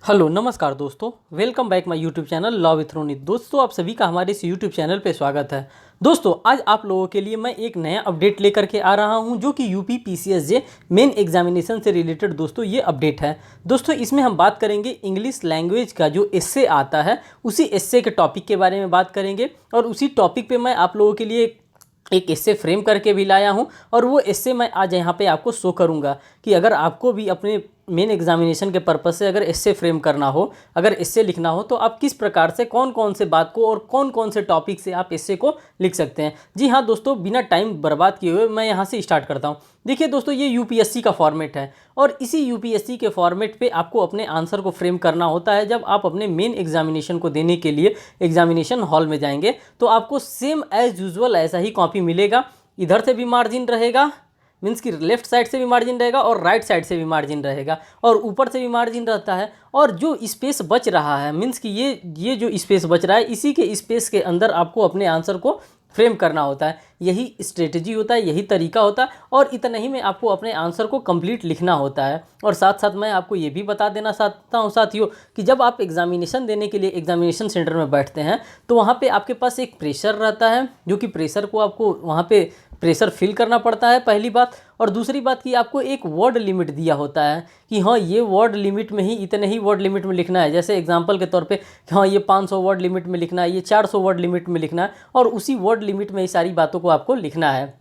Hello नमस्कार दोस्तों, welcome back my YouTube channel law with Ronit. दोस्तों, आप सभी का हमारे इस यूट्यूब चैनल पे स्वागत है। दोस्तों, आज आप लोगों के लिए मैं एक नया अपडेट लेकर के आ रहा हूं, जो कि यूपी पीसीएसजे मेन एग्जामिनेशन से रिलेटेड दोस्तों ये अपडेट है। दोस्तों, इसमें हम बात करेंगे इंग्लिश लैंग्वेज का जो एस्से आता है, उसी एस्से के टॉपिक के बारे में बात करेंगे। और उसी टॉपिक पर मैं आप लोगों के लिए एक एस्से फ्रेम करके भी लाया हूं, और वो एस्से मैं आज यहाँ पे आपको शो करूँगा कि अगर आपको भी अपने मेन एग्जामिनेशन के पर्पस से अगर एस्से फ्रेम करना हो, अगर एस्से लिखना हो, तो आप किस प्रकार से कौन कौन से बात को और कौन कौन से टॉपिक से आप एस्से को लिख सकते हैं। जी हाँ दोस्तों, बिना टाइम बर्बाद किए हुए मैं यहाँ से स्टार्ट करता हूँ। देखिए दोस्तों, ये यूपीएससी का फॉर्मेट है, और इसी यूपीएससी के फॉर्मेट पे आपको अपने आंसर को फ्रेम करना होता है। जब आप अपने मेन एग्जामिनेशन को देने के लिए एग्जामिनेशन हॉल में जाएंगे, तो आपको सेम एज यूजुअल ऐसा ही कॉपी मिलेगा। इधर से भी मार्जिन रहेगा, मीन्स कि लेफ्ट साइड से भी मार्जिन रहेगा और राइट साइड से भी मार्जिन रहेगा, और ऊपर से भी मार्जिन रहता है। और जो स्पेस बच रहा है, मीन्स कि ये जो स्पेस बच रहा है, इसी के स्पेस के अंदर आपको अपने आंसर को फ्रेम करना होता है। यही स्ट्रेटजी होता है, यही तरीका होता है, और इतना ही में आपको अपने आंसर को कंप्लीट लिखना होता है। और साथ साथ मैं आपको ये भी बता देना चाहता हूँ साथियों, कि जब आप एग्जामिनेशन देने के लिए एग्जामिनेशन सेंटर में बैठते हैं, तो वहाँ पे आपके पास एक प्रेशर रहता है, जो कि प्रेशर को आपको वहाँ पे प्रेशर फिल करना पड़ता है, पहली बात। और दूसरी बात कि आपको एक वर्ड लिमिट दिया होता है कि हाँ, ये वर्ड लिमिट में ही, इतने ही वर्ड लिमिट में लिखना है। जैसे एग्जांपल के तौर पे कि हाँ, ये 500 वर्ड लिमिट में लिखना है, ये 400 वर्ड लिमिट में लिखना है, और उसी वर्ड लिमिट में ये सारी बातों को आपको लिखना है।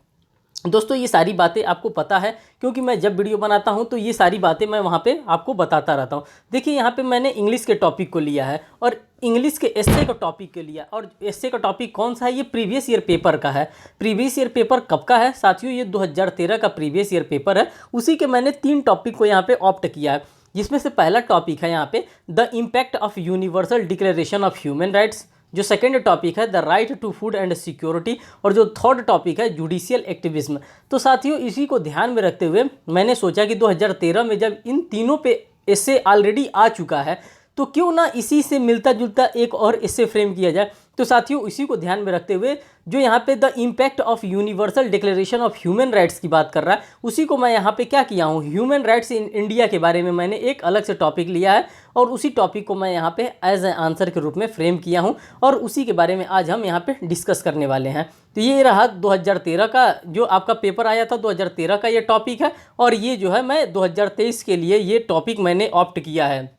दोस्तों, ये सारी बातें आपको पता है, क्योंकि मैं जब वीडियो बनाता हूं तो ये सारी बातें मैं वहां पे आपको बताता रहता हूं। देखिए, यहाँ पे मैंने इंग्लिश के टॉपिक को लिया है, और इंग्लिश के एस्से का टॉपिक के लिया। और एस्से का टॉपिक कौन सा है? ये प्रीवियस ईयर पेपर का है। प्रीवियस ईयर पेपर कब का है साथियों? ये 2013 का प्रीवियस ईयर पेपर है। उसी के मैंने 3 टॉपिक को यहाँ पे ऑप्ट किया है, जिसमें से पहला टॉपिक है यहाँ पे the impact of universal declaration of human rights. जो सेकेंड टॉपिक है the right to food and security. और जो थर्ड टॉपिक है जुडिशियल एक्टिविज्म। तो साथियों, इसी को ध्यान में रखते हुए मैंने सोचा कि 2013 में जब इन तीनों पे एस्से ऑलरेडी आ चुका है, तो क्यों ना इसी से मिलता जुलता एक और एस्से फ्रेम किया जाए। तो साथियों, इसी को ध्यान में रखते हुए जो यहाँ पे the impact of universal declaration of human rights की बात कर रहा है, उसी को मैं यहाँ पे क्या किया हूँ, ह्यूमन राइट्स इन इंडिया के बारे में मैंने एक अलग से टॉपिक लिया है, और उसी टॉपिक को मैं यहाँ पे एज ए आंसर के रूप में फ्रेम किया हूँ, और उसी के बारे में आज हम यहाँ पे डिस्कस करने वाले हैं। तो ये रहा 2013 का जो आपका पेपर आया था, 2013 का ये टॉपिक है, और ये जो है मैं 2023 के लिए ये टॉपिक मैंने ऑप्ट किया है।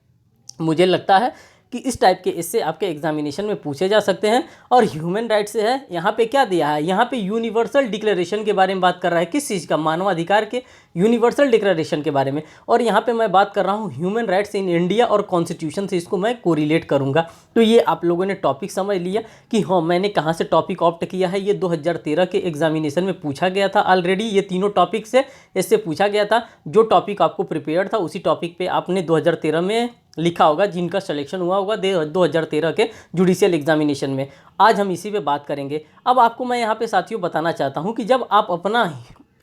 मुझे लगता है कि इस टाइप के इससे आपके एग्जामिनेशन में पूछे जा सकते हैं। और ह्यूमन राइट्स से है, यहाँ पे क्या दिया है, यहाँ पे यूनिवर्सल डिक्लेरेशन के बारे में बात कर रहा है। किस चीज़ का? मानवाधिकार के यूनिवर्सल डिक्लेरेशन के बारे में। और यहाँ पे मैं बात कर रहा हूँ ह्यूमन राइट्स इन इंडिया, और कॉन्स्टिट्यूशन से इसको मैं कोरिलेट करूँगा। तो ये आप लोगों ने टॉपिक समझ लिया कि हाँ, मैंने कहाँ से टॉपिक ऑप्ट किया है। ये 2013 के एग्जामिनेशन में पूछा गया था ऑलरेडी, ये तीनों टॉपिक से इससे पूछा गया था। जो टॉपिक आपको प्रिपेयर था, उसी टॉपिक पे आपने 2013 में लिखा होगा, जिनका सिलेक्शन हुआ होगा 2013 के जुडिशियल एग्जामिनेशन में। आज हम इसी पे बात करेंगे। अब आपको मैं यहाँ पे साथियों बताना चाहता हूँ कि जब आप अपना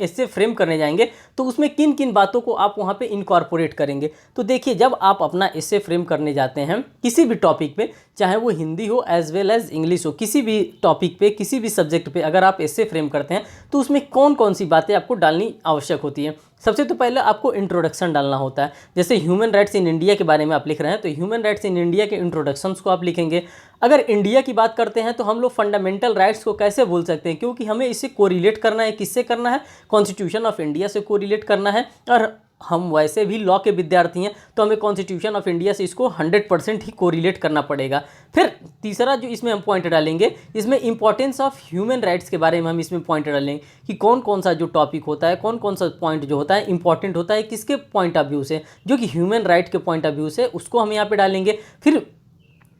इससे फ्रेम करने जाएंगे, तो उसमें किन किन बातों को आप वहाँ पे इनकॉर्पोरेट करेंगे। तो देखिए, जब आप अपना इससे फ्रेम करने जाते हैं किसी भी टॉपिक पे, चाहे वो हिंदी हो एज वेल एज इंग्लिश हो, किसी भी टॉपिक पे, किसी भी सब्जेक्ट पे अगर आप इससे फ्रेम करते हैं, तो उसमें कौन कौन सी बातें आपको डालनी आवश्यक होती है। सबसे तो पहले आपको इंट्रोडक्शन डालना होता है। जैसे ह्यूमन राइट्स इन इंडिया के बारे में आप लिख रहे हैं, तो ह्यूमन राइट्स इन इंडिया के इंट्रोडक्शंस को आप लिखेंगे। अगर इंडिया की बात करते हैं, तो हम लोग फंडामेंटल राइट्स को कैसे भूल सकते हैं, क्योंकि हमें इससे कोरिलेट करना है। किससे करना है? कॉन्स्टिट्यूशन ऑफ इंडिया से कोरिलेट करना है। और हम वैसे भी लॉ के विद्यार्थी हैं, तो हमें कॉन्स्टिट्यूशन ऑफ इंडिया से इसको 100% ही कोरिलेट करना पड़ेगा। फिर तीसरा जो इसमें हम पॉइंट डालेंगे, इसमें इंपॉर्टेंस ऑफ ह्यूमन राइट्स के बारे में हम इसमें पॉइंट डालेंगे कि कौन कौन सा जो टॉपिक होता है, कौन कौन सा पॉइंट जो होता है इंपॉर्टेंट होता है, किसके पॉइंट ऑफ व्यू से, जो कि ह्यूमन राइट के पॉइंट ऑफ व्यू से, उसको हम यहाँ पे डालेंगे। फिर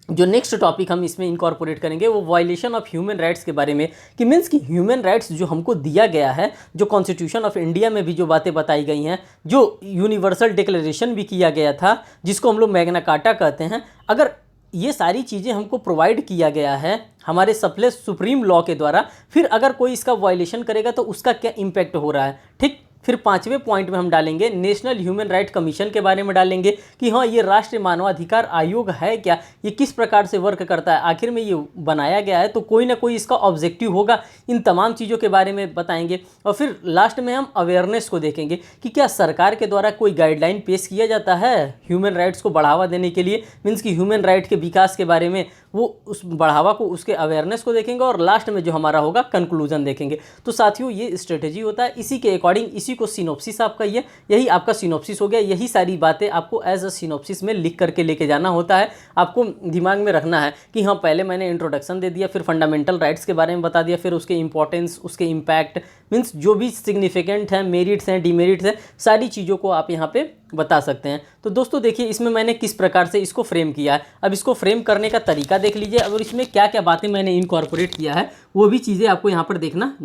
जो नेक्स्ट टॉपिक हम इसमें इनकॉर्पोरेट करेंगे, वो वायलेशन ऑफ ह्यूमन राइट्स के बारे में, कि मीन्स कि ह्यूमन राइट्स जो हमको दिया गया है, जो कॉन्स्टिट्यूशन ऑफ इंडिया में भी जो बातें बताई गई हैं, जो यूनिवर्सल डिक्लेरेशन भी किया गया था, जिसको हम लोग मैग्ना कार्टा कहते हैं, अगर ये सारी चीज़ें हमको प्रोवाइड किया गया है हमारे सुप्रीम लॉ के द्वारा, फिर अगर कोई इसका वायलेशन करेगा तो उसका क्या इम्पैक्ट हो रहा है, ठीक। फिर 5वें पॉइंट में हम डालेंगे नेशनल ह्यूमन राइट कमीशन के बारे में डालेंगे कि हाँ ये राष्ट्रीय मानवाधिकार आयोग है क्या, ये किस प्रकार से वर्क करता है, आखिर में ये बनाया गया है तो कोई ना कोई इसका ऑब्जेक्टिव होगा। इन तमाम चीज़ों के बारे में बताएंगे। और फिर लास्ट में हम अवेयरनेस को देखेंगे कि क्या सरकार के द्वारा कोई गाइडलाइन पेश किया जाता है ह्यूमन राइट्स को बढ़ावा देने के लिए, मीन्स कि ह्यूमन राइट के विकास के बारे में, वो उस बढ़ावा को, उसके अवेयरनेस को देखेंगे। और लास्ट में जो हमारा होगा कंक्लूजन देखेंगे। तो साथियों ये स्ट्रेटेजी होता है, इसी के अकॉर्डिंग इसी को सिनॉप्सिस आपका यही आपका सिनॉप्सिस हो गया। यही सारी बातें आपको एज अ सिनॉप्सिस में लिख करके लेके जाना होता है। आपको दिमाग में रखना है कि हाँ पहले मैंने इंट्रोडक्शन दे दिया, फिर फंडामेंटल राइट्स के बारे में बता दिया, फिर उसके इंपॉर्टेंस, उसके इम्पैक्ट, मीन्स जो भी सिग्निफिकेंट हैं, मेरिट्स हैं, डीमेरिट्स हैं, सारी चीज़ों को आप यहाँ पे बता सकते हैं। तो दोस्तों देखिए इसमें मैंने किस प्रकार से इसको फ्रेम किया है। अब इसको फ्रेम करने का तरीका देख लीजिए और इसमें क्या क्या बातें मैंने इनकॉर्पोरेट किया है वो भी चीज़ें आपको यहाँ पर देखना।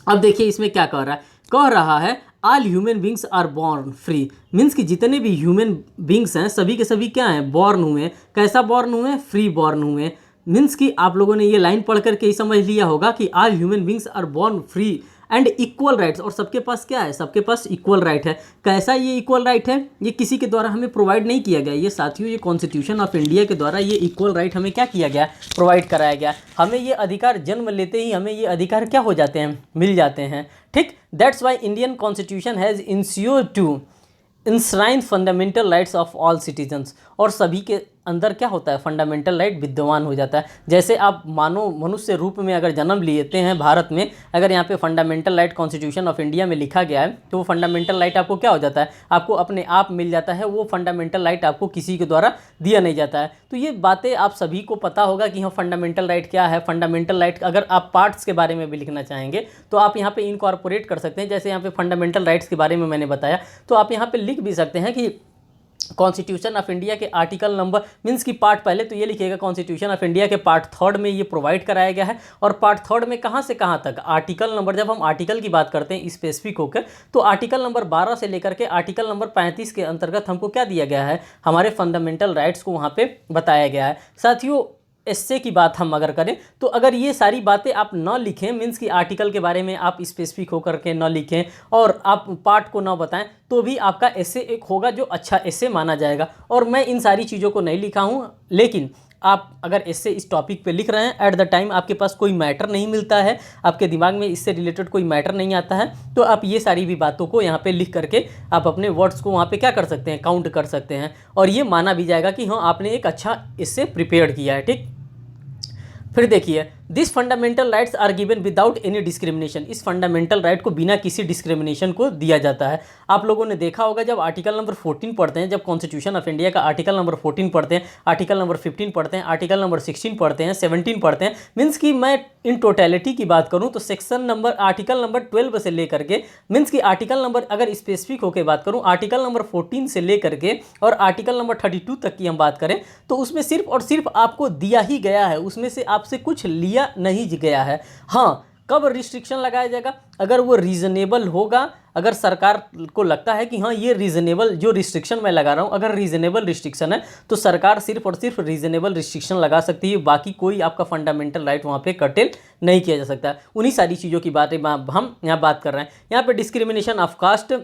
अब देखिए इसमें क्या कह रहा है all human beings are born free, means कि जितने भी ह्यूमन बींग्स हैं सभी के सभी क्या हैं, बॉर्न हुए। कैसा बॉर्न हुए? फ्री बॉर्न हुए। मीन्स कि आप लोगों ने ये लाइन पढ़ करके ही समझ लिया होगा कि all human beings are born free and equal rights, और सबके पास क्या है, सबके पास इक्वल राइट है। कैसा ये इक्वल राइट है? ये किसी के द्वारा हमें प्रोवाइड नहीं किया गया, ये साथियों ये कॉन्स्टिट्यूशन ऑफ इंडिया के द्वारा ये इक्वल राइट हमें क्या किया गया, प्रोवाइड कराया गया। हमें ये अधिकार जन्म लेते ही हमें ये अधिकार क्या हो जाते हैं, मिल जाते हैं। ठीक, that's why Indian constitution has ensured to enshrine fundamental rights of all citizens, और सभी के अंदर क्या होता है, फंडामेंटल राइट विद्यमान हो जाता है। जैसे आप मानो मनुष्य रूप में अगर जन्म लेते हैं भारत में, अगर यहाँ पे fundamental right constitution of India में लिखा गया है तो वो फंडामेंटल राइट आपको क्या हो जाता है, आपको अपने आप मिल जाता है। वो फंडामेंटल राइट आपको किसी के द्वारा दिया नहीं जाता है। तो ये बातें आप सभी को पता होगा कि हाँ फंडामेंटल राइट क्या है। फंडामेंटल राइट अगर आप पार्ट्स के बारे में भी लिखना चाहेंगे तो आप यहाँ पे इनकॉर्पोरेट कर सकते हैं। जैसे यहाँ पे फंडामेंटल राइट्स के बारे में मैंने बताया, तो आप यहाँ पे लिख भी सकते हैं कि कॉन्स्टिट्यूशन ऑफ इंडिया के आर्टिकल नंबर, मीन्स की पार्ट पहले तो ये लिखिएगा कॉन्स्टिट्यूशन ऑफ इंडिया के पार्ट 3 में ये प्रोवाइड कराया गया है। और पार्ट 3 में कहाँ से कहाँ तक, आर्टिकल नंबर, जब हम आर्टिकल की बात करते हैं स्पेसिफिक होकर, तो आर्टिकल नंबर 12 से लेकर के आर्टिकल नंबर 35 के अंतर्गत हमको क्या दिया गया है, हमारे फंडामेंटल राइट्स को वहाँ पे बताया गया है। साथियों एस्से की बात हम अगर करें तो अगर ये सारी बातें आप न लिखें, मीन्स कि आर्टिकल के बारे में आप स्पेसिफिक होकर के न लिखें और आप पार्ट को न बताएं, तो भी आपका एस्से एक होगा जो अच्छा एस्से माना जाएगा। और मैं इन सारी चीज़ों को नहीं लिखा हूँ, लेकिन आप अगर इससे इस टॉपिक पे लिख रहे हैं, एट द टाइम आपके पास कोई मैटर नहीं मिलता है, आपके दिमाग में इससे रिलेटेड कोई मैटर नहीं आता है, तो आप ये सारी भी बातों को यहाँ पे लिख करके आप अपने वर्ड्स को वहाँ पे क्या कर सकते हैं, काउंट कर सकते हैं। और ये माना भी जाएगा कि हाँ आपने एक अच्छा इससे प्रिपेयर किया है। ठीक, फिर देखिए this fundamental rights are given without any discrimination, इस फंडामेंटल राइट को बिना किसी डिस्क्रिमिनेशन को दिया जाता है। आप लोगों ने देखा होगा जब आर्टिकल नंबर 14 पढ़ते हैं, जब कॉन्स्टिट्यूशन ऑफ इंडिया का आर्टिकल नंबर 14 पढ़ते हैं, आर्टिकल नंबर 15 पढ़ते हैं, आर्टिकल नंबर 16 पढ़ते हैं, 17 पढ़ते हैं, मीन्स कि मैं इन टोटलिटी की बात करूँ तो सेक्शन नंबर आर्टिकल नंबर 12 से लेकर के, मीन्स कि आर्टिकल नंबर अगर स्पेसिफिक होकर बात करूँ आर्टिकल नंबर 14 से लेकर के और आर्टिकल नंबर 32 तक की हम बात करें तो उसमें सिर्फ और सिर्फ आपको दिया ही गया है, उसमें से आपसे कुछ लिया नहीं गया है। हाँ, कब रिस्ट्रिक्शन लगाया जाएगा, अगर वो रीजनेबल होगा, अगर सरकार को लगता है कि हाँ ये रीजनेबल जो रिस्ट्रिक्शन मैं लगा रहा हूँ अगर रीजनेबल रिस्ट्रिक्शन है तो सरकार सिर्फ और सिर्फ रीजनेबल रिस्ट्रिक्शन लगा सकती है, बाकी कोई आपका फंडामेंटल राइट वहाँ पे कर्टेल नहीं किया जा सकता। उन्हीं सारी चीज़ों की बातें हम यहाँ बात कर रहे हैं। यहाँ पे discrimination of caste,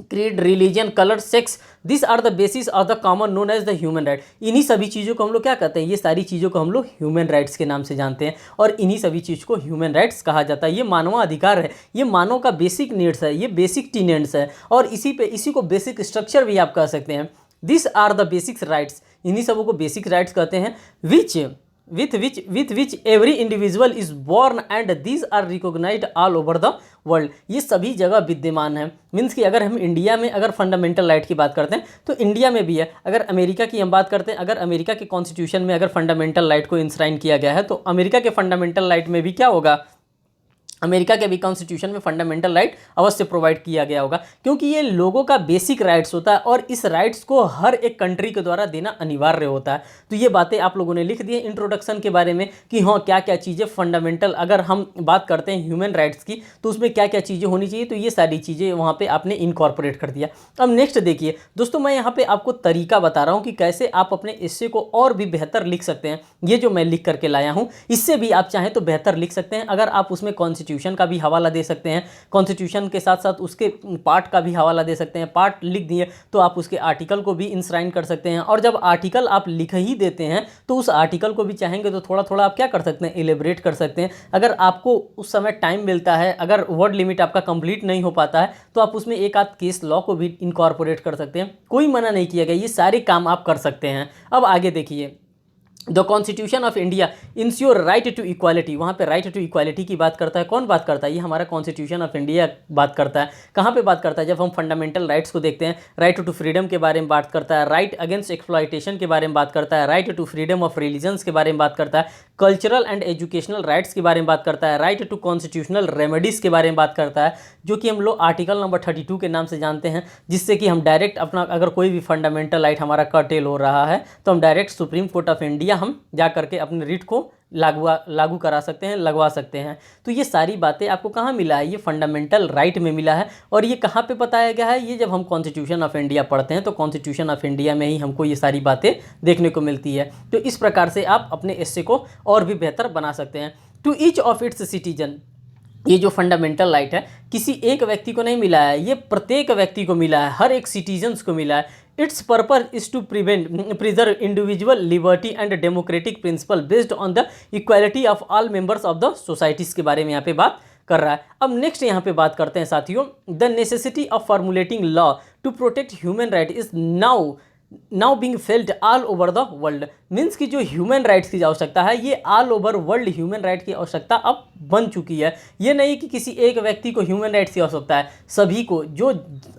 creed, religion, colour, sex, this are the basis of the common known as the human right. इन्हीं सभी चीज़ों को हम लोग क्या कहते हैं, ये सारी चीज़ों को हम लोग ह्यूमन राइट्स के नाम से जानते हैं और इन्हीं सभी चीज़ को ह्यूमन राइट्स कहा जाता है। ये मानवाधिकार है, ये मानव का बेसिक नीड्स है, ये बेसिक टीनेंट्स है और इसी को बेसिक स्ट्रक्चर भी आप कह सकते हैं। This are the basic rights, इन्हीं सबों को बेसिक राइट्स कहते हैं। with which every individual is born and these are recognized all over the world, ये सभी जगह विद्यमान है। मीन्स कि अगर हम इंडिया में अगर फंडामेंटल राइट की बात करते हैं तो इंडिया में भी है, अगर अमेरिका की हम बात करते हैं, अगर अमेरिका के कॉन्स्टिट्यूशन में अगर फंडामेंटल राइट को इंश्राइन किया गया है तो अमेरिका के फंडामेंटल राइट में भी क्या होगा, अमेरिका के भी कॉन्स्टिट्यूशन में फंडामेंटल राइट अवश्य प्रोवाइड किया गया होगा, क्योंकि ये लोगों का बेसिक राइट्स होता है और इस राइट्स को हर एक कंट्री के द्वारा देना अनिवार्य होता है। तो ये बातें आप लोगों ने लिख दी है इंट्रोडक्शन के बारे में कि हाँ क्या क्या चीज़ें फंडामेंटल, अगर हम बात करते हैं ह्यूमन राइट्स की तो उसमें क्या क्या चीज़ें होनी चाहिए, तो ये सारी चीज़ें वहाँ पर आपने इनकॉर्पोरेट कर दिया। अब नेक्स्ट देखिए दोस्तों, मैं यहाँ पर आपको तरीका बता रहा हूँ कि कैसे आप अपने एस्से को और भी बेहतर लिख सकते हैं। ये जो मैं लिख करके लाया हूँ इससे भी आप चाहें तो बेहतर लिख सकते हैं। अगर आप उसमें कॉन्स्टिट्यूशन कॉन्स्टिट्यूशन का भी हवाला दे सकते हैं, कॉन्स्टिट्यूशन के साथ साथ उसके पार्ट का भी हवाला दे सकते हैं। पार्ट लिख दिए तो आप उसके आर्टिकल को भी इंश्राइन कर सकते हैं, और जब आर्टिकल आप लिख ही देते हैं तो उस आर्टिकल को भी चाहेंगे तो थोड़ा थोड़ा आप क्या कर सकते हैं, एलिब्रेट कर सकते हैं। अगर आपको उस समय टाइम मिलता है, अगर वर्ड लिमिट आपका कंप्लीट नहीं हो पाता है, तो आप उसमें एक आध केस लॉ को भी इनकॉर्पोरेट कर सकते हैं। कोई मना नहीं किया गया, ये सारे काम आप कर सकते हैं। अब आगे देखिए, the constitution of India ensure right to equality. वहाँ पे राइट टू इक्वालिटी की बात करता है। कौन बात करता है? ये हमारा कॉन्स्टिट्यूशन ऑफ इंडिया बात करता है। कहाँ पे बात करता है? जब हम फंडामेंटल राइट्स को देखते हैं, राइट टू फ्रीडम के बारे में बात करता है, राइट अगेंस्ट एक्सप्लॉयटेशन के बारे में बात करता है, right to freedom of religions के बारे में बात करता है, कल्चरल एंड एजुकेशनल राइट्स के बारे में बात करता है, राइट टू कॉन्स्टिट्यूशनल रेमेडीज़ के बारे में बात करता है, जो कि हम लोग आर्टिकल नंबर 32 के नाम से जानते हैं, जिससे कि हम डायरेक्ट अपना अगर कोई भी फंडामेंटल राइट हमारा कर्टेल हो रहा है तो हम direct supreme court of India हम जा करके अपने रिट को लागू करा सकते हैं, लगवा सकते हैं। तो ये सारी बातें आपको कहाँ मिला है? ये फंडामेंटल राइट में मिला है। और ये कहाँ पे बताया गया है? ये जब हम कॉन्स्टिट्यूशन ऑफ इंडिया पढ़ते हैं तो कॉन्स्टिट्यूशन ऑफ इंडिया में ही हमको ये सारी बातें देखने को मिलती है। तो इस प्रकार से आप अपने एस्से को और भी बेहतर बना सकते हैं। To each of its citizen, ये जो फंडामेंटल राइट है किसी एक व्यक्ति को नहीं मिला है, ये प्रत्येक व्यक्ति को मिला है, हर एक सिटीजन्स को मिला है। Its purpose is to preserve individual liberty and democratic principle based on the equality of all members of the societies के बारे में यहाँ पे बात कर रहा है। अब नेक्स्ट यहाँ पे बात करते हैं साथियों, the necessity of formulating law to protect human right is now being felt all over the world. Means कि जो ह्यूमन राइट्स की आवश्यकता है, ये all over world human right की आवश्यकता अब बन चुकी है। ये नहीं कि किसी एक व्यक्ति को ह्यूमन राइट्स की आवश्यकता है, सभी को, जो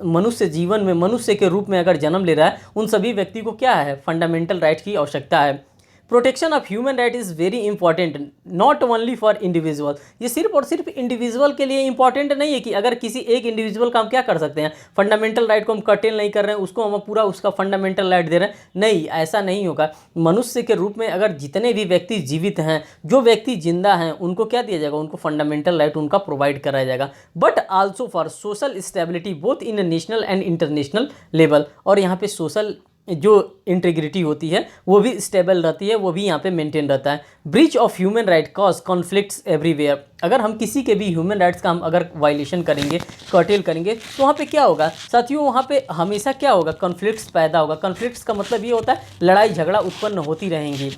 मनुष्य जीवन में मनुष्य के रूप में अगर जन्म ले रहा है, उन सभी व्यक्ति को क्या है? फंडामेंटल राइट की आवश्यकता है। Protection of human right is very important not only for individual. ये सिर्फ और सिर्फ इंडिविजुअल के लिए इंपॉर्टेंट नहीं है कि अगर किसी एक इंडिविजुअल का हम क्या कर सकते हैं, फंडामेंटल राइट को हम कर्टेल नहीं कर रहे हैं, उसको हम पूरा उसका फंडामेंटल राइट दे रहे हैं, नहीं, ऐसा नहीं होगा। मनुष्य के रूप में अगर जितने भी व्यक्ति जीवित हैं, जो व्यक्ति जिंदा हैं, उनको क्या दिया जाएगा? उनको फंडामेंटल राइट उनका प्रोवाइड कराया जाएगा। But also for social stability both in national and international level. और यहाँ पे सोशल जो इंटीग्रिटी होती है वो भी स्टेबल रहती है, वो भी यहाँ पे मेंटेन रहता है। Breach of human right cause conflicts everywhere. अगर हम किसी के भी ह्यूमन राइट्स का हम अगर वायलेशन करेंगे, कर्टेल करेंगे, तो वहाँ पे क्या होगा साथियों? वहाँ पे हमेशा क्या होगा? कॉन्फ्लिक्ट्स पैदा होगा। कॉन्फ्लिक्ट्स का मतलब ये होता है लड़ाई झगड़ा उत्पन्न होती रहेंगी।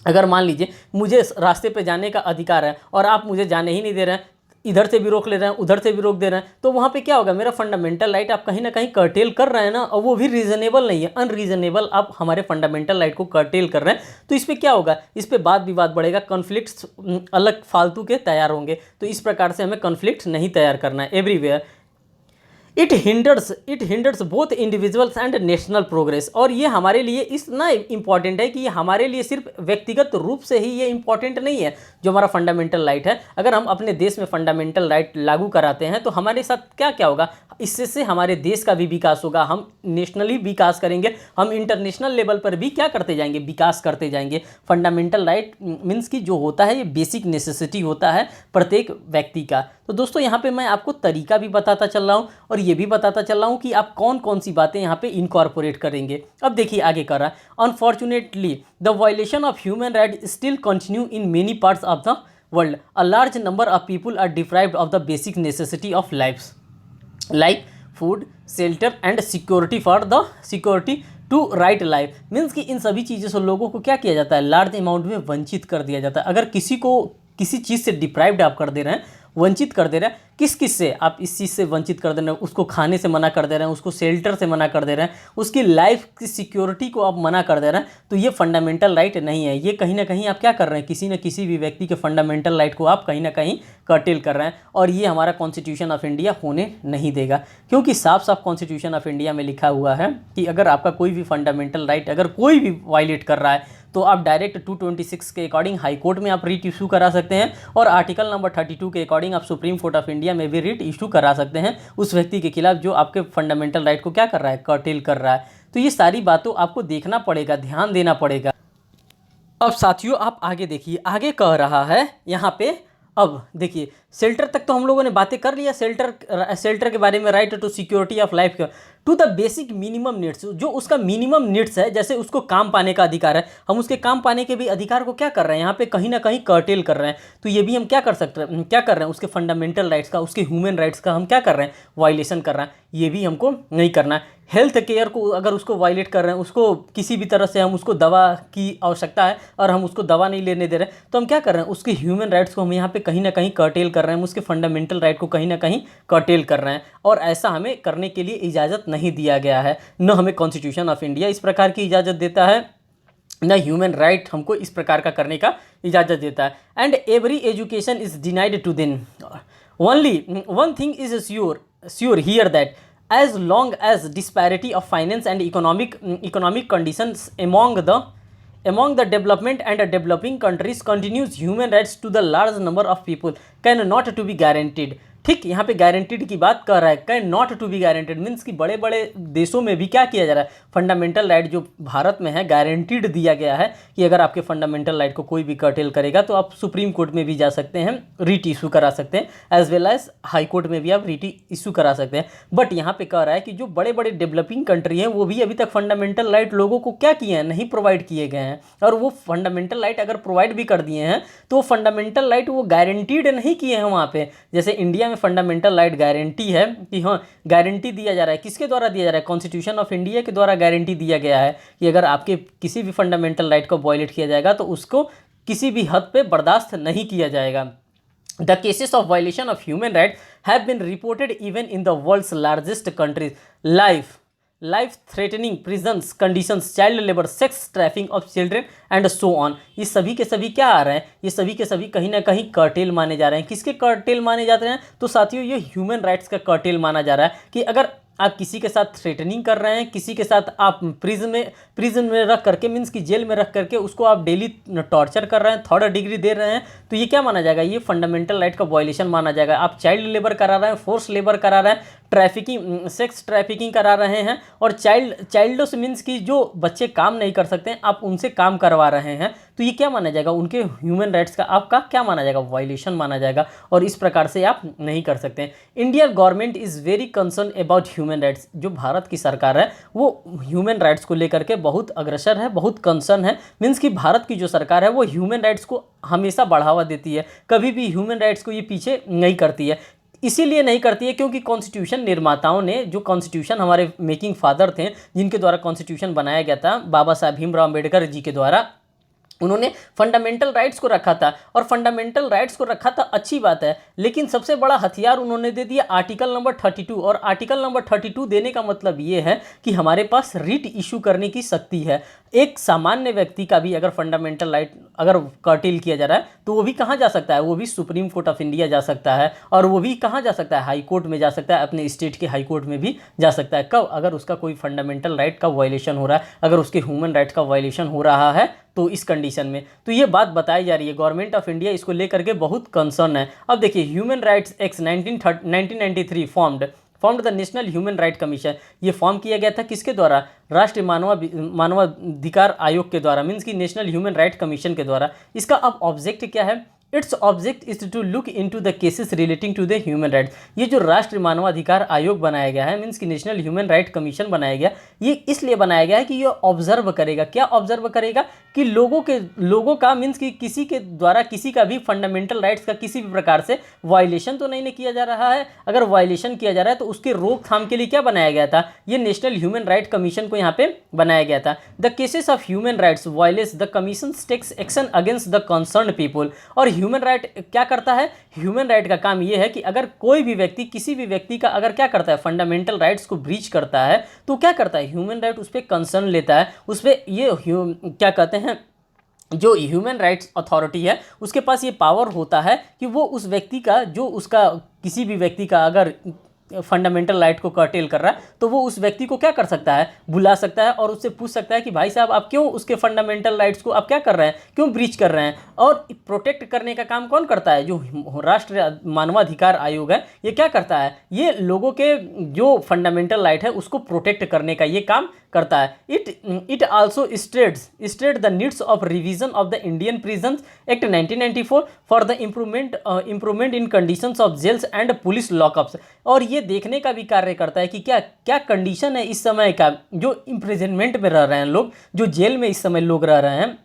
अगर मान लीजिए मुझे रास्ते पे जाने का अधिकार है और आप मुझे जाने ही नहीं दे रहे हैं, इधर से भी रोक ले रहे हैं, उधर से भी रोक दे रहे हैं, तो वहाँ पे क्या होगा? मेरा फंडामेंटल राइट आप कहीं ना कहीं कर्टेल कर रहे हैं ना, और वो भी रीजनेबल नहीं है, अनरीजनेबल आप हमारे फंडामेंटल राइट को कर्टेल कर रहे हैं। तो इस पर क्या होगा? इस पर वाद विवाद बढ़ेगा, कॉन्फ्लिक्ट्स अलग फालतू के तैयार होंगे। तो इस प्रकार से हमें कॉन्फ्लिक्ट नहीं तैयार करना है everywhere. It hinders both individuals and national progress. और ये हमारे लिए इतना इम्पॉर्टेंट है कि ये हमारे लिए सिर्फ व्यक्तिगत रूप से ही ये इम्पॉर्टेंट नहीं है जो हमारा फंडामेंटल राइट है। अगर हम अपने देश में फंडामेंटल राइट लागू कराते हैं तो हमारे साथ क्या क्या होगा? इससे हमारे देश का भी विकास होगा, हम नेशनली विकास करेंगे, हम इंटरनेशनल लेवल पर भी क्या करते जाएंगे? विकास करते जाएंगे। फंडामेंटल राइट मीन्स कि जो होता है ये बेसिक नेसेसिटी होता है प्रत्येक व्यक्ति का। तो दोस्तों यहाँ पे मैं आपको तरीका भी बताता चल रहा हूँ और ये भी बताता चल रहा हूँ कि आप कौन कौन सी बातें यहाँ पे इनकॉर्पोरेट करेंगे। अब देखिए आगे कर रहा है, unfortunately the violation of human right still continue in many parts of the world. A large number of people are deprived of the basic necessity of life like food, shelter and security to right life. Means कि इन सभी चीज़ों से लोगों को क्या किया जाता है? लार्ज अमाउंट में वंचित कर दिया जाता है। अगर किसी को किसी चीज़ से डिप्राइव्ड आप कर दे रहे हैं, वंचित कर दे रहे हैं, किस से आप इस चीज़ से वंचित कर दे रहे हैं? उसको खाने से मना कर दे रहे हैं, उसको शेल्टर से मना कर दे रहे हैं, उसकी लाइफ की सिक्योरिटी को आप मना कर दे रहे हैं, तो ये फंडामेंटल राइट नहीं है। ये कहीं ना कहीं आप क्या कर रहे हैं? किसी न किसी भी व्यक्ति के फंडामेंटल राइट को आप कहीं ना कहीं कर्टेल कर रहे हैं। और ये हमारा कॉन्स्टिट्यूशन ऑफ इंडिया होने नहीं देगा, क्योंकि साफ साफ कॉन्स्टिट्यूशन ऑफ इंडिया में लिखा हुआ है कि अगर आपका कोई भी फंडामेंटल राइट अगर कोई भी वायलेट कर रहा है तो आप डायरेक्ट 226 के अकॉर्डिंग हाई कोर्ट में आप रिट इशू करा सकते हैं, और आर्टिकल नंबर 32 के अकॉर्डिंग आप सुप्रीम कोर्ट ऑफ इंडिया में भी रिट इशू करा सकते हैं उस व्यक्ति के खिलाफ जो आपके फंडामेंटल राइट को क्या कर रहा है? कर्टेल कर रहा है। तो ये सारी बातों आपको देखना पड़ेगा, ध्यान देना पड़ेगा। अब साथियों आप आगे देखिए, आगे कह रहा है यहाँ पे, अब देखिए शेल्टर तक तो हम लोगों ने बातें कर लिया, शेल्टर के बारे में, right to security of life, to the basic minimum needs, जो उसका मिनिमम नीड्स है, जैसे उसको काम पाने का अधिकार है, हम उसके काम पाने के भी अधिकार को क्या कर रहे हैं यहाँ पे कहीं ना कहीं कर्टेल कर रहे हैं। तो ये भी हम क्या कर सकते हैं, क्या कर रहे हैं, उसके फंडामेंटल राइट्स का, उसके ह्यूमन राइट्स का हम क्या कर रहे हैं, वायलेशन कर रहे हैं। ये भी हमको नहीं करना है। हेल्थ केयर को अगर उसको वायलेट कर रहे हैं, उसको किसी भी तरह से हम उसको दवा की आवश्यकता है और हम उसको दवा नहीं लेने दे रहे हैं, तो हम क्या कर रहे हैं, उसके ह्यूमन राइट्स को हम यहाँ पे कहीं ना कहीं कर्टेल कर रहे हैं, उसके फंडामेंटल राइट को कहीं ना कहीं कर्टेल कर रहे हैं। और ऐसा हमें करने के लिए इजाज़त नहीं दिया गया है, न हमें कॉन्स्टिट्यूशन ऑफ इंडिया इस प्रकार की इजाज़त देता है, न ह्यूमन राइट हमको इस प्रकार का करने का इजाज़त देता है। And every education is denied to them, only one thing is sure here that as long as disparity of finance and economic conditions among the development and developing countries continues, human rights to the large number of people cannot to be guaranteed। ठीक, यहाँ पे guaranteed की बात कर रहा है, can not to be guaranteed means कि बड़े बड़े देशों में भी क्या किया जा रहा है, फंडामेंटल राइट जो भारत में है गारंटीड दिया गया है कि अगर आपके फंडामेंटल राइट को कोई भी कर्टेल करेगा तो आप सुप्रीम कोर्ट में भी जा सकते हैं, रीट इशू करा सकते हैं, as well as high court में भी आप रीट इशू करा सकते हैं। बट यहाँ पे कह रहा है कि जो बड़े बड़े डेवलपिंग कंट्री हैं वो भी अभी तक फंडामेंटल राइट लोगों को क्या किए हैं, नहीं प्रोवाइड किए गए हैं। और वो फंडामेंटल राइट अगर प्रोवाइड भी कर दिए हैं तो वो फंडामेंटल राइट वो गारंटीड नहीं किए हैं वहाँ पे। जैसे इंडिया में फंडामेंटल राइट गारंटी है कि हाँ, गारंटी दिया जा रहा है, किसके द्वारा दिया जा रहा है, कॉन्स्टिट्यूशन ऑफ इंडिया के द्वारा गारंटी दिया गया है कि अगर आपके किसी भी फंडामेंटल राइट को वायलेट किया जाएगा तो उसको किसी भी हद पे बर्दाश्त नहीं किया जाएगा। The cases of violation of human rights have been reported even in the world's largest countries, life threatening prisons conditions, child labor, sex trafficking of children and so on। ये सभी के सभी क्या आ रहे हैं, ये सभी के सभी कहीं ना कहीं कर्टेल माने जा रहे हैं। किसके कर्टेल माने जाते हैं, तो साथियों ये ह्यूमन राइट्स का कर्टेल माना जा रहा है कि अगर आप किसी के साथ थ्रेटनिंग कर रहे हैं, किसी के साथ आप प्रिजन में रख करके मीन्स कि जेल में रख करके उसको आप डेली टॉर्चर कर रहे हैं, 3rd डिग्री दे रहे हैं, तो ये क्या माना जाएगा, ये फंडामेंटल राइट का वायलेशन माना जाएगा। आप चाइल्ड लेबर करा रहे हैं, फोर्स लेबर करा रहे हैं, ट्रैफिकिंग, सेक्स ट्रैफिकिंग करा रहे हैं, और चाइल्डों से मीन्स कि जो बच्चे काम नहीं कर सकते हैं आप उनसे काम करवा रहे हैं, तो ये क्या माना जाएगा, उनके ह्यूमन राइट्स का आपका क्या माना जाएगा, वायलेशन माना जाएगा। और इस प्रकार से आप नहीं कर सकते हैं। India government is very concern about human rights, जो भारत की सरकार है वो ह्यूमन राइट्स को लेकर के बहुत अग्रसर है, बहुत कंसर्न है। मीन्स कि भारत की जो सरकार है वो ह्यूमन राइट्स को हमेशा बढ़ावा देती है, कभी भी ह्यूमन राइट्स को ये पीछे नहीं करती है। इसीलिए नहीं करती है क्योंकि कॉन्स्टिट्यूशन निर्माताओं ने, जो कॉन्स्टिट्यूशन हमारे मेकिंग फादर थे जिनके द्वारा कॉन्स्टिट्यूशन बनाया गया था, बाबा साहब भीमराव अम्बेडकर जी के द्वारा, उन्होंने फंडामेंटल राइट्स को रखा था। और फंडामेंटल राइट्स को रखा था, अच्छी बात है, लेकिन सबसे बड़ा हथियार उन्होंने दे दिया आर्टिकल नंबर 32। और आर्टिकल नंबर 32 देने का मतलब ये है कि हमारे पास रिट इशू करने की शक्ति है। एक सामान्य व्यक्ति का भी अगर फंडामेंटल राइट अगर कर्टेल किया जा रहा है तो वो भी कहाँ जा सकता है, वो भी सुप्रीम कोर्ट ऑफ इंडिया जा सकता है, और वो भी कहाँ जा सकता है, हाई कोर्ट में जा सकता है, अपने स्टेट के हाई कोर्ट में भी जा सकता है। कब, अगर उसका कोई फंडामेंटल राइट का वायलेशन हो रहा है, अगर उसके ह्यूमन राइट का वायलेशन हो रहा है तो इस कंडीशन में। तो ये बात बताई जा रही है, गवर्नमेंट ऑफ इंडिया इसको लेकर के बहुत कंसर्न है। अब देखिए, human rights act 1993 formed the national human right commission. ये फॉर्म किया गया था किसके द्वारा, राष्ट्रीय मानवाधिकार आयोग के द्वारा, मीन्स की नेशनल ह्यूमन राइट कमीशन के द्वारा। इसका अब ऑब्जेक्ट क्या है, it's object is to look into the cases relating to the human rights. ये जो राष्ट्रीय मानवाधिकार आयोग बनाया गया है, मीन्स की नेशनल ह्यूमन राइट कमीशन बनाया गया, ये इसलिए बनाया गया है कि ये ऑब्जर्व करेगा, क्या ऑब्जर्व करेगा कि लोगों का मीन्स कि किसी के द्वारा किसी का भी फंडामेंटल राइट्स का किसी भी प्रकार से वायलेशन तो नहीं किया जा रहा है। अगर वायलेशन किया जा रहा है तो उसके रोकथाम के लिए क्या बनाया गया था, ये नेशनल ह्यूमन राइट कमीशन को यहाँ पे बनाया गया था। The cases of human rights violates the commission takes action against the concern people. और ह्यूमन राइट क्या करता है, ह्यूमन राइट का काम ये है कि अगर कोई भी व्यक्ति किसी भी व्यक्ति का अगर क्या करता है, फंडामेंटल राइट्स को ब्रीच करता है, तो क्या करता है, ह्यूमन राइट उस पर कंसर्न लेता है, उस पर ये क्या कहते हैं, जो ह्यूमन राइट्स अथॉरिटी है उसके पास ये पावर होता है कि वो उस व्यक्ति का, जो उसका किसी भी व्यक्ति का अगर फंडामेंटल राइट को कर्टेल कर रहा है, तो वो उस व्यक्ति को क्या कर सकता है, बुला सकता है और उससे पूछ सकता है कि भाई साहब आप क्यों उसके फंडामेंटल राइट्स को आप क्या कर रहे हैं, क्यों ब्रीच कर रहे हैं। और प्रोटेक्ट करने का काम कौन करता है, जो राष्ट्रीय मानवाधिकार आयोग है, ये क्या करता है, ये लोगों के जो फंडामेंटल राइट है उसको प्रोटेक्ट करने का ये काम करता है। It also state the needs of revision of the Indian prisons act 1994 for the improvement in conditions of jails and police lockups. और ये देखने का भी कार्य करता है कि क्या क्या कंडीशन है इस समय का, जो इम्प्रिजनमेंट में रह रहे हैं लोग, जो जेल में इस समय लोग रह रहे हैं।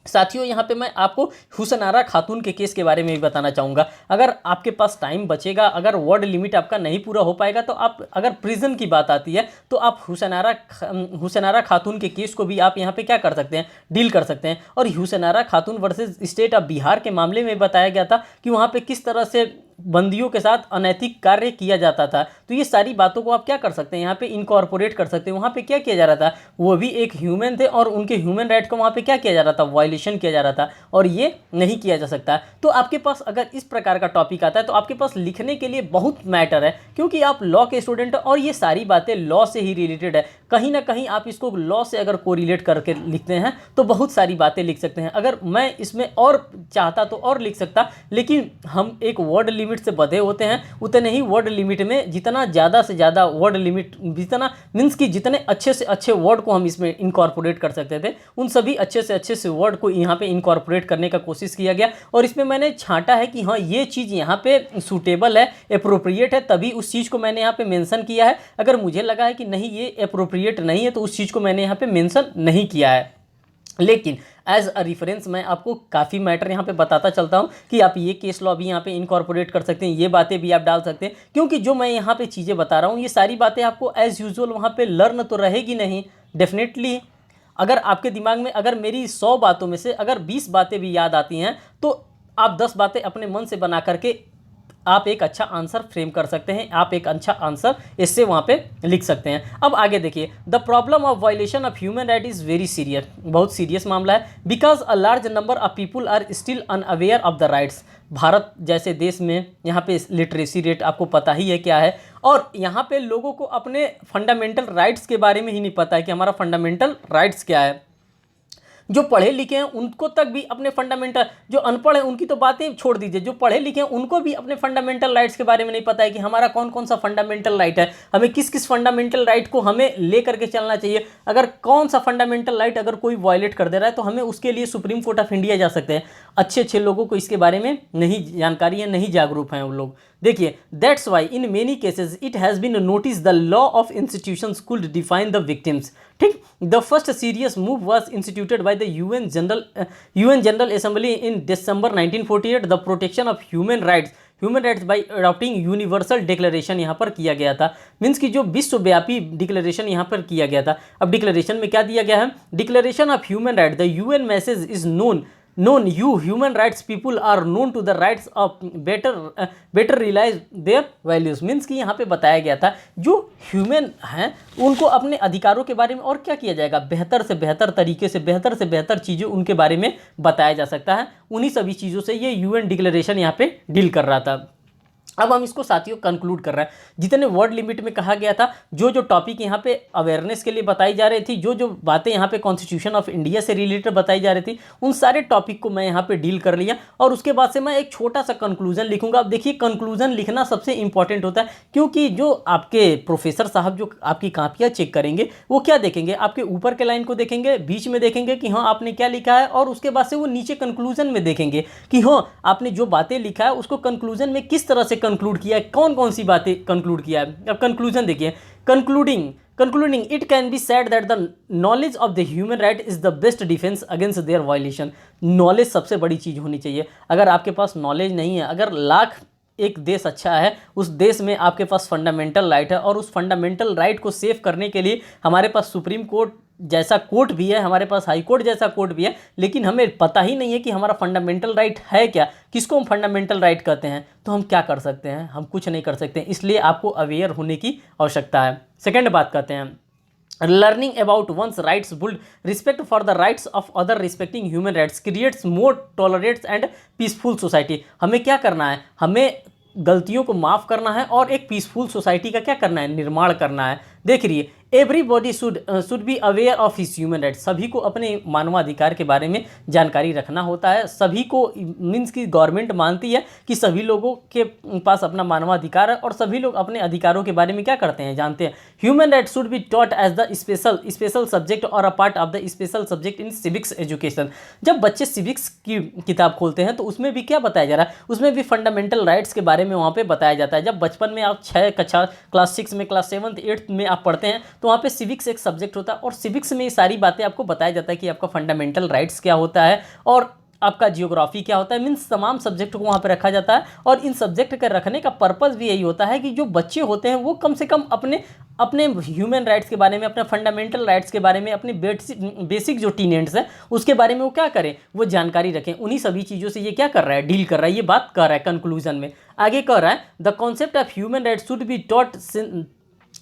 साथियों, यहाँ पे मैं आपको हुसैनारा खातून के केस के बारे में भी बताना चाहूँगा। अगर आपके पास टाइम बचेगा, अगर वर्ड लिमिट आपका नहीं पूरा हो पाएगा, तो आप अगर प्रिजन की बात आती है तो आप हुसैनारा खातून के केस को भी आप यहाँ पे क्या कर सकते हैं, डील कर सकते हैं। और हुसैनारा खातून वर्सेस स्टेट ऑफ बिहार के मामले में बताया गया था कि वहाँ पे किस तरह से बंदियों के साथ अनैतिक कार्य किया जाता था। तो ये सारी बातों को आप क्या कर सकते हैं, यहाँ पे इनकॉर्पोरेट कर सकते हैं। वहाँ पे क्या किया जा रहा था, वो भी एक ह्यूमन थे और उनके ह्यूमन राइट को वहाँ पे क्या किया जा रहा था, वायलेशन किया जा रहा था, और ये नहीं किया जा सकता। तो आपके पास अगर इस प्रकार का टॉपिक आता है तो आपके पास लिखने के लिए बहुत मैटर है, क्योंकि आप लॉ के स्टूडेंट और ये सारी बातें लॉ से ही रिलेटेड है। कहीं ना कहीं आप इसको लॉ से अगर कोरिलेट करके लिखते हैं तो बहुत सारी बातें लिख सकते हैं। अगर मैं इसमें और चाहता तो और लिख सकता, लेकिन हम एक वर्ड लिमिट से बधे होते हैं। उतने ही वर्ड लिमिट में जितना ज़्यादा से ज़्यादा वर्ड लिमिट, जितना मीन्स कि जितने अच्छे से अच्छे वर्ड को हम इसमें इनकॉर्पोरेट कर सकते थे, उन सभी अच्छे से वर्ड को यहाँ पे इनकॉर्पोरेट करने का कोशिश किया गया। और इसमें मैंने छांटा है कि हाँ ये चीज़ यहाँ पे सूटेबल है, अप्रोप्रिएट है, तभी उस चीज़ को मैंने यहाँ पे मेंशन किया है। अगर मुझे लगा है कि नहीं ये अप्रोप्रिएट नहीं है तो उस चीज़ को मैंने यहाँ पे मेंशन नहीं किया है। लेकिन एज अ रिफरेंस मैं आपको काफ़ी मैटर यहाँ पे बताता चलता हूँ कि आप ये केस लॉ भी यहाँ पे इनकॉर्पोरेट कर सकते हैं, ये बातें भी आप डाल सकते हैं, क्योंकि जो मैं यहाँ पे चीज़ें बता रहा हूँ ये सारी बातें आपको एज यूजुअल वहाँ पे लर्न तो रहेगी नहीं, डेफिनेटली। अगर आपके दिमाग में अगर मेरी 100 बातों में से अगर 20 बातें भी याद आती हैं तो आप 10 बातें अपने मन से बना करके आप एक अच्छा आंसर फ्रेम कर सकते हैं, आप एक अच्छा आंसर इससे वहाँ पे लिख सकते हैं। अब आगे देखिए, the problem of violation of human right is very serious, बहुत सीरियस मामला है, because a large number of people are still unaware of the rights. Bharat जैसे देश में यहाँ पे लिटरेसी रेट आपको पता ही है क्या है, और यहाँ पे लोगों को अपने फंडामेंटल राइट्स के बारे में ही नहीं पता है कि हमारा फंडामेंटल राइट्स क्या है। जो पढ़े लिखे हैं उनको तक भी अपने फंडामेंटल, जो अनपढ़ हैं उनकी तो बातें छोड़ दीजिए, जो पढ़े लिखे हैं उनको भी अपने फंडामेंटल राइट्स के बारे में नहीं पता है कि हमारा कौन कौन सा फंडामेंटल राइट है, हमें किस किस फंडामेंटल राइट को हमें ले करके चलना चाहिए। अगर कौन सा फंडामेंटल राइट अगर कोई वायलेट कर दे रहा है तो हमें उसके लिए सुप्रीम कोर्ट ऑफ इंडिया जा सकते हैं। अच्छे लोगों को इसके बारे में नहीं जानकारी है, नहीं जागरूक हैं वो लोग। देखिए, that's why in many cases it has been notice the law of institutions could define the victims. ठीक, the first serious move was instituted by the UN general assembly in December 1948, the protection of human rights by adopting universal declaration यहाँ पर किया गया था। Means कि जो विश्वव्यापी declaration यहाँ पर किया गया था। अब डिक्लेरेशन में क्या दिया गया है, declaration of human right, the UN message is known you human rights people are known to the rights of better realize their values। Means कि यहाँ पे बताया गया था जो ह्यूमन हैं उनको अपने अधिकारों के बारे में और क्या किया जाएगा, बेहतर से बेहतर तरीके से बेहतर चीज़ें उनके बारे में बताया जा सकता है। उन्हीं सभी चीज़ों से ये यूएन डिक्लेरेशन यहाँ पे डील कर रहा था। अब हम इसको साथियों कंक्लूड कर रहे हैं। जितने वर्ड लिमिट में कहा गया था, जो टॉपिक यहाँ पे अवेयरनेस के लिए बताई जा रही थी, जो बातें यहाँ पे कॉन्स्टिट्यूशन ऑफ इंडिया से रिलेटेड बताई जा रही थी, उन सारे टॉपिक को मैं यहाँ पे डील कर लिया। और उसके बाद से मैं एक छोटा सा कंक्लूजन लिखूंगा। अब देखिए, कंक्लूजन लिखना सबसे इंपॉर्टेंट होता है, क्योंकि जो आपके प्रोफेसर साहब जो आपकी कापियाँ चेक करेंगे वो क्या देखेंगे, आपके ऊपर के लाइन को देखेंगे, बीच में देखेंगे कि हाँ आपने क्या लिखा है, और उसके बाद से वो नीचे कंक्लूजन में देखेंगे कि हाँ आपने जो बातें लिखा है उसको कंक्लूजन में किस तरह से कंक्लूड किया है, कौन कौन सी बातें कंक्लूड किया है। अब कंक्लूजन देखिए, concluding it can be said that the knowledge of the human right is the best defense against their violation। Knowledge सबसे बड़ी चीज़ होनी चाहिए। अगर आपके पास नॉलेज नहीं है, अगर लाख एक देश अच्छा है, उस देश में आपके पास फंडामेंटल राइट है, और उस फंडामेंटल राइट को सेव करने के लिए हमारे पास सुप्रीम कोर्ट जैसा कोर्ट भी है, हमारे पास हाई कोर्ट जैसा कोर्ट भी है, लेकिन हमें पता ही नहीं है कि हमारा फंडामेंटल राइट है क्या, किसको हम फंडामेंटल राइट कहते हैं, तो हम क्या कर सकते हैं, हम कुछ नहीं कर सकते। इसलिए आपको अवेयर होने की आवश्यकता है। सेकेंड बात कहते हैं, learning about one's rights build respect for the rights of other respecting human rights creates more tolerates and peaceful society. हमें क्या करना है, हमें गलतियों को माफ़ करना है और एक पीसफुल सोसाइटी का क्या करना है, निर्माण करना है। देख रही है, everybody should be aware of his human rights. सभी को अपने मानवाधिकार के बारे में जानकारी रखना होता है। सभी को मीन्स की गवर्नमेंट मानती है कि सभी लोगों के पास अपना मानवाधिकार है और सभी लोग अपने अधिकारों के बारे में क्या करते हैं, जानते हैं। Human rights should be taught as the special subject और a part of the special subject in civics education. जब बच्चे सिविक्स की किताब खोलते हैं तो उसमें भी क्या बताया जा रहा है, उसमें भी फंडामेंटल राइट्स के बारे में वहाँ पे बताया जाता है। जब बचपन में आप 6 कक्षा क्लास 6 में, क्लास 7th 8th में आप पढ़ते हैं तो वहाँ पे सिविक्स एक सब्जेक्ट होता है और सिविक्स में ये सारी बातें आपको बताया जाता है कि आपका फंडामेंटल राइट्स क्या होता है और आपका जियोग्राफी क्या होता है। मीन्स तमाम सब्जेक्ट को वहाँ पे रखा जाता है और इन सब्जेक्ट के रखने का पर्पज़ भी यही होता है कि जो बच्चे होते हैं वो कम से कम अपने अपने ह्यूमन राइट्स के बारे में, अपने फंडामेंटल राइट्स के बारे में, अपने बेसिक जो टीनेंट्स है उसके बारे में वो क्या करें, वो जानकारी रखें। उन्हीं सभी चीज़ों से ये क्या कर रहा है, डील कर रहा है, ये बात कर रहा है। कंक्लूजन में आगे कह रहा है, the concept of human rights should be taught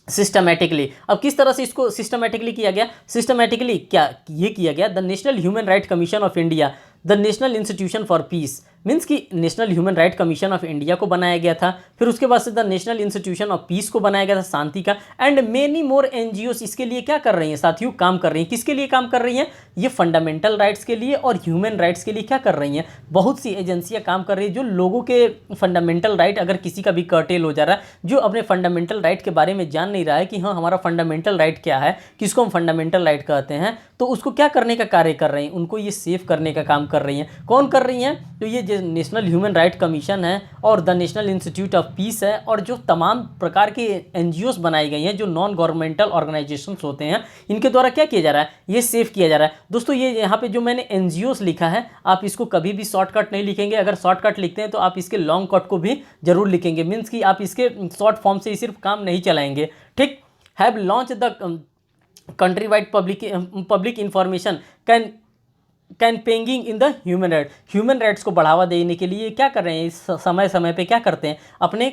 systematically. अब किस तरह से इसको सिस्टमेटिकली किया गया, सिस्टमेटिकली क्या ये किया गया, the national human right commission of India, the national institution for peace, means कि national human right commission of India को बनाया गया था। फिर उसके बाद से the national institution of peace को बनाया गया था, शांति का। एंड मेनी मोर एनजीओस इसके लिए क्या कर रही हैं साथियों, काम कर रही हैं। किसके लिए काम कर रही हैं, ये फंडामेंटल राइट्स के लिए और ह्यूमन राइट्स के लिए क्या कर रही हैं, बहुत सी एजेंसियां काम कर रही हैं जो लोगों के फंडामेंटल राइट, अगर किसी का भी कर्टेल हो जा रहा है, जो अपने फंडामेंटल राइट के बारे में जान नहीं रहा है कि हाँ हमारा फंडामेंटल राइट क्या है, किसको हम फंडामेंटल राइट कहते हैं, तो उसको क्या करने का कार्य कर रही हैं, उनको ये सेव करने का काम कर रही हैं। कौन कर रही हैं, तो ये जो नेशनल ह्यूमन राइट कमीशन है और the national institute of peace है और जो तमाम प्रकार के एनजीओस बनाई गई हैं, जो नॉन गवर्नमेंटल ऑर्गेनाइजेशंस होते हैं, इनके द्वारा क्या किया जा रहा है, ये सेव किया जा रहा है। दोस्तों ये यहाँ पे जो मैंने एनजीओस लिखा है, आप इसको कभी भी शॉर्टकट नहीं लिखेंगे। अगर शॉर्टकट लिखते हैं तो आप इसके लॉन्ग कट को भी जरूर लिखेंगे, मीन्स कि आप इसके शॉर्ट फॉर्म से ही सिर्फ काम नहीं चलाएंगे। ठीक, have launch the country wide public information campaigning in the human right. Human rights को बढ़ावा देने के लिए क्या कर रहे हैं, इस समय समय पे क्या करते हैं, अपने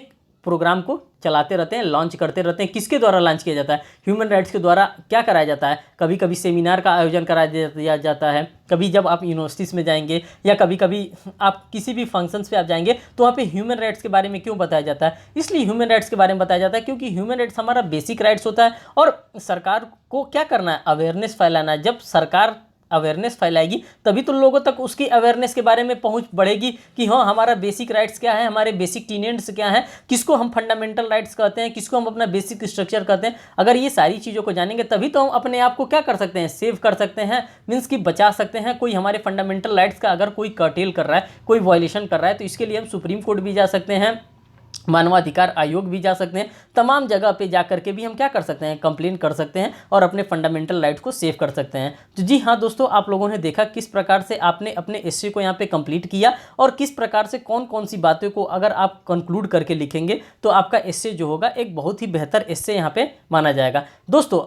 प्रोग्राम को चलाते रहते हैं, लॉन्च करते रहते हैं। किसके द्वारा लॉन्च किया जाता है, ह्यूमन राइट्स के द्वारा क्या कराया जाता है, कभी कभी सेमिनार का आयोजन करा दिया जाता है। कभी जब आप यूनिवर्सिटीज़ में जाएंगे या कभी कभी आप किसी भी फंक्शंस पे आप जाएंगे तो वहाँ पे ह्यूमन राइट्स के बारे में क्यों बताया जाता है, इसलिए ह्यूमन राइट्स के बारे में बताया जाता है क्योंकि ह्यूमन राइट्स हमारा बेसिक राइट्स होता है और सरकार को क्या करना है, अवेयरनेस फैलाना है। जब सरकार अवेयरनेस फैलाएगी तभी तो लोगों तक उसकी अवेयरनेस के बारे में पहुंच बढ़ेगी कि हाँ हमारा बेसिक राइट्स क्या है, हमारे बेसिक टीनेंट्स क्या हैं, किसको हम फंडामेंटल राइट्स कहते हैं, किसको हम अपना बेसिक स्ट्रक्चर कहते हैं। अगर ये सारी चीज़ों को जानेंगे तभी तो हम अपने आप को क्या कर सकते हैं, सेव कर सकते हैं, मीन्स कि बचा सकते हैं। कोई हमारे फंडामेंटल राइट्स का अगर कोई कर्टेल कर रहा है, कोई वायलेशन कर रहा है, तो इसके लिए हम सुप्रीम कोर्ट भी जा सकते हैं, मानवाधिकार आयोग भी जा सकते हैं, तमाम जगह पे जा करके भी हम क्या कर सकते हैं, कंप्लेन कर सकते हैं और अपने फंडामेंटल राइट्स को सेव कर सकते हैं। तो जी हाँ दोस्तों, आप लोगों ने देखा किस प्रकार से आपने अपने एस्से को यहाँ पे कंप्लीट किया और किस प्रकार से कौन कौन सी बातों को अगर आप कंक्लूड करके लिखेंगे तो आपका एस्से जो होगा एक बहुत ही बेहतर एस्से यहाँ पे माना जाएगा। दोस्तों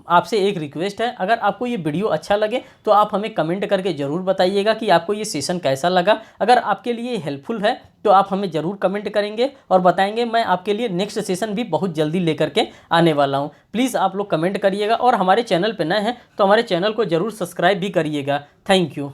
आपसे एक रिक्वेस्ट है, अगर आपको ये वीडियो अच्छा लगे तो आप हमें कमेंट करके ज़रूर बताइएगा कि आपको ये सेशन कैसा लगा। अगर आपके लिए हेल्पफुल है तो आप हमें ज़रूर कमेंट करेंगे और बताएंगे। मैं आपके लिए नेक्स्ट सेशन भी बहुत जल्दी लेकर के आने वाला हूँ। प्लीज़ आप लोग कमेंट करिएगा और हमारे चैनल पर नए हैं तो हमारे चैनल को ज़रूर सब्सक्राइब भी करिएगा। Thank you.